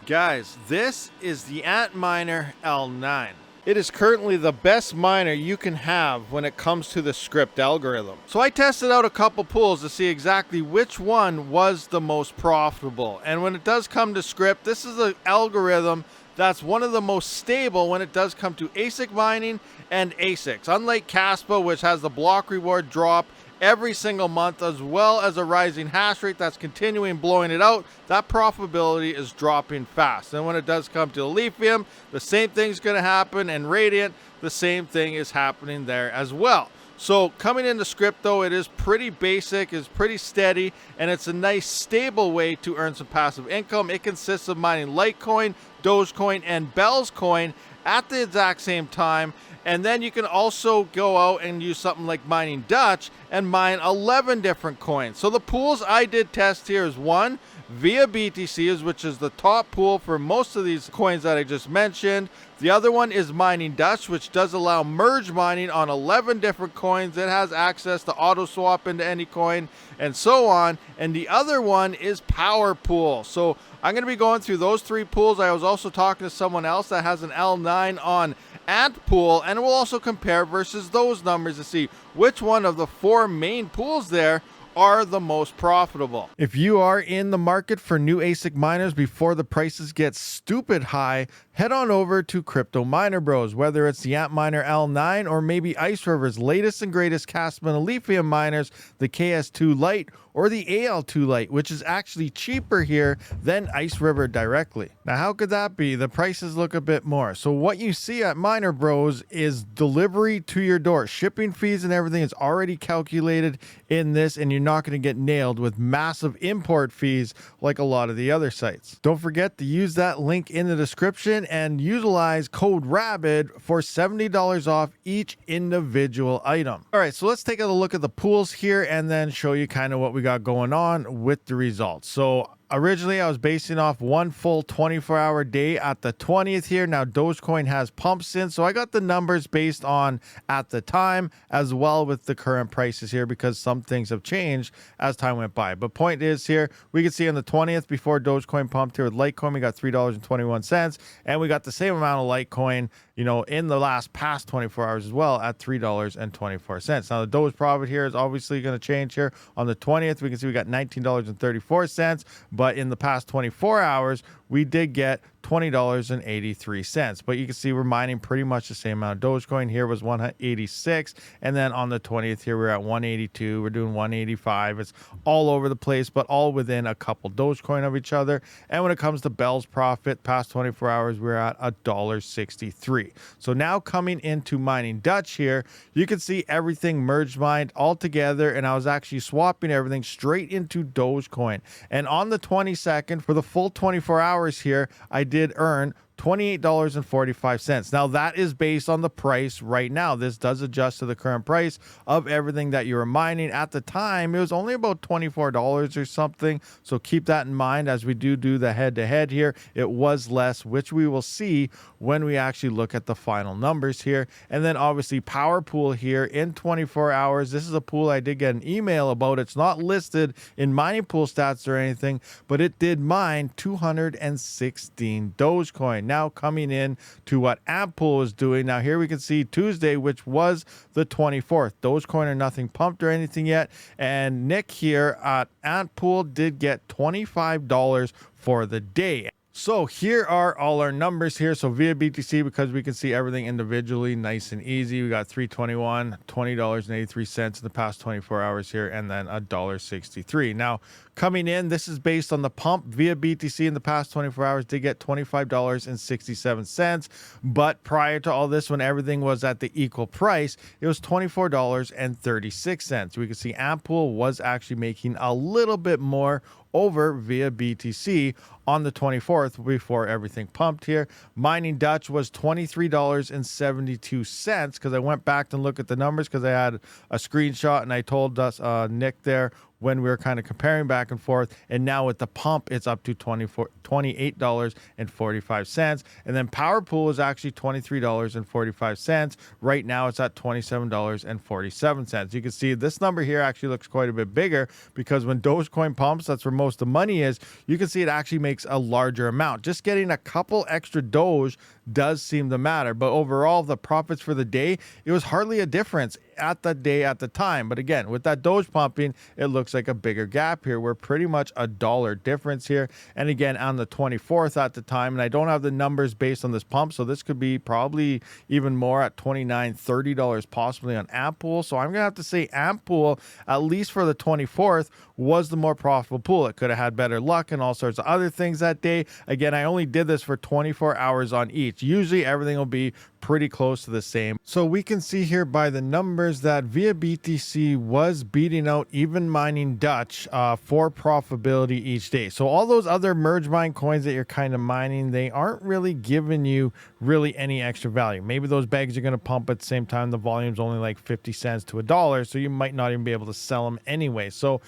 Guys, this is the Antminer L9. It is currently the best miner you can have when it comes to the Scrypt algorithm. So I tested out a couple pools to see exactly which one was the most profitable. And when it does come to Scrypt, this is an algorithm that's one of the most stable when it does come to ASIC mining and ASICs. Unlike Kaspa, which has the block reward drop every single month, as well as a rising hash rate that's continuing blowing it out, that profitability is dropping fast. And when it does come to lithium, the same thing's going to happen, and Radiant, the same thing is happening there as well. So coming into Scrypt though, it is pretty basic, it's pretty steady, and it's a nice stable way to earn some passive income. It consists of mining Litecoin, Dogecoin, and Bell's coin at the exact same time. And then you can also go out and use something like mining Dutch and mine 11 different coins. So the pools I did test here is one, ViaBTC, which is the top pool for most of these coins that I just mentioned. The other one is mining Dutch, which does allow merge mining on 11 different coins. It has access to auto swap into any coin and so on. And the other one is Powerpool. So I'm going to be going through those three pools. I was also talking to someone else that has an L9 on Antpool, and we'll also compare versus those numbers to see which one of the four main pools there are the most profitable. If you are in the market for new ASIC miners before the prices get stupid high, head on over to Crypto Miner Bros. Whether it's the Antminer L9 or maybe Ice River's latest and greatest Kaspa and lithium miners, the KS2 Lite or the AL2 Lite, which is actually cheaper here than Ice River directly. Now, how could that be? The prices look a bit more. So what you see at Miner Bros is delivery to your door. Shipping fees and everything is already calculated in this, and you're not going to get nailed with massive import fees like a lot of the other sites. Don't forget to use that link in the description and utilize code RABID for $70 off each individual item. All right, so let's take a look at the pools here and then show you kind of what we got going on with the results. So originally, I was basing off one full 24-hour day at the 20th here. Now, Dogecoin has pumped since, so I got the numbers based on at the time as well with the current prices here because some things have changed as time went by. But point is here, we can see on the 20th before Dogecoin pumped here with Litecoin, we got $3.21, and we got the same amount of Litecoin, you know, in the past 24 hours as well at $3.24. Now, the Doge profit here is obviously going to change here. On the 20th, we can see we got $19.34, but in the past 24 hours, we did get $20.83. But you can see we're mining pretty much the same amount. Dogecoin here was 186, and then on the 20th here we're at 182. We're doing 185. It's all over the place, but all within a couple Dogecoin of each other. And when it comes to Bell's profit, past 24 hours we're at $1.63. So now coming into mining Dutch here, you can see everything merged mined all together, and I was actually swapping everything straight into Dogecoin. And on the 22nd, for the full 24 hours here, I did earn $28.45. Now, that is based on the price right now. This does adjust to the current price of everything that you were mining. At the time, it was only about $24 or something. So keep that in mind as we do the head-to-head here. It was less, which we will see when we actually look at the final numbers here. And then obviously Powerpool here in 24 hours. This is a pool I did get an email about. It's not listed in mining pool stats or anything, but it did mine 216 Dogecoin. Now coming in to what Antpool is doing. Now here we can see Tuesday, which was the 24th. Dogecoin are nothing pumped or anything yet. And Nick here at Antpool did get $25 for the day. So here are all our numbers here. So ViaBTC, because we can see everything individually, nice and easy. We got $321, $20.83 in the past 24 hours here, and then $1.63. Now, coming in, this is based on the pump. ViaBTC in the past 24 hours did get $25.67. But prior to all this, when everything was at the equal price, it was $24.36. We can see Antpool was actually making a little bit more over ViaBTC on the 24th before everything pumped here. Mining Dutch was $23.72 because I went back and looked at the numbers because I had a screenshot and I told us Nick there when we were kind of comparing back and forth. And now with the pump, it's up to $28.45. And then Powerpool is actually $23.45. Right now it's at $27.47. You can see this number here actually looks quite a bit bigger, because when Dogecoin pumps, that's where most of the money is. You can see it actually makes a larger amount. Just getting a couple extra Doge does seem to matter, but overall the profits for the day, it was hardly a difference at the day at the time. But again, with that Doge pumping, it looks like a bigger gap here. We're pretty much $1 difference here. And again, on the 24th at the time, and I don't have the numbers based on this pump, so this could be probably even more at $29, $30 possibly on Antpool. So I'm gonna have to say Antpool, at least for the 24th, was the more profitable pool. It could have had better luck and all sorts of other things that day. Again, I only did this for 24 hours on each. Usually everything will be pretty close to the same. So we can see here by the numbers that ViaBTC was beating out even mining Dutch for profitability each day. So all those other merge mine coins that you're kind of mining, they aren't really giving you really any extra value. Maybe those bags are going to pump at the same time. The volume's only like 50 cents to $1, so you might not even be able to sell them anyway. So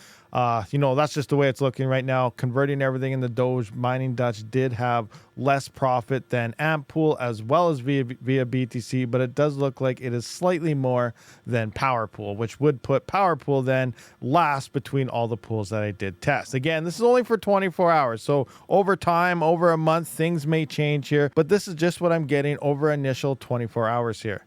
you know, that's just the way it's looking right now. Converting everything into Doge, mining Dutch did have less profit than Antpool as well as ViaBTC, but it does look like it is slightly more than Powerpool, which would put Powerpool then last between all the pools that I did test. Again, this is only for 24 hours, so over time, over a month, things may change here, but this is just what I'm getting over initial 24 hours here.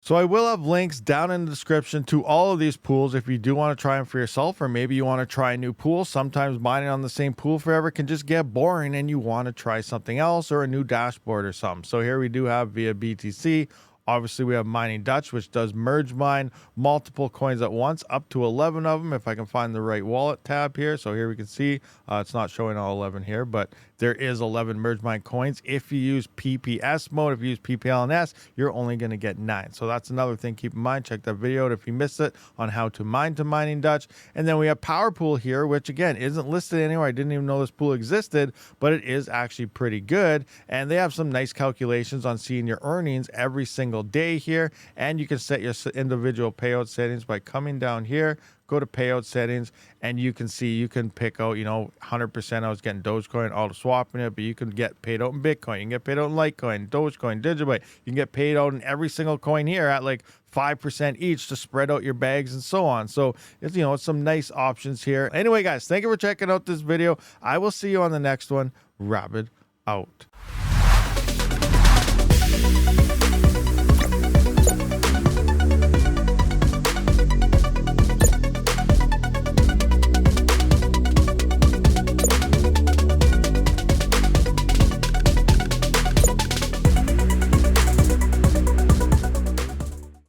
So I will have links down in the description to all of these pools if you do want to try them for yourself, or maybe you want to try a new pool. Sometimes mining on the same pool forever can just get boring and you want to try something else or a new dashboard or something. So here we do have ViaBTC. Obviously, we have Mining Dutch, which does merge mine multiple coins at once, up to 11 of them, if I can find the right wallet tab here. So here we can see it's not showing all 11 here, but there is 11 merge mine coins. If you use PPS mode, if you use PPLNS, you're only going to get 9. So that's another thing. Keep in mind, check that video out if you missed it on how to mine to Mining Dutch. And then we have Powerpool here, which again isn't listed anywhere. I didn't even know this pool existed, but it is actually pretty good. And they have some nice calculations on seeing your earnings every single day here, and you can set your individual payout settings by coming down here, go to payout settings, and you can see you can pick out, you know, 100%. I was getting Dogecoin, auto swapping it, but you can get paid out in Bitcoin, you can get paid out in Litecoin, Dogecoin, Digibyte. You can get paid out in every single coin here at like 5% each to spread out your bags and so on. So it's, you know, it's some nice options here. Anyway, guys, thank you for checking out this video. I will see you on the next one. Rabid out.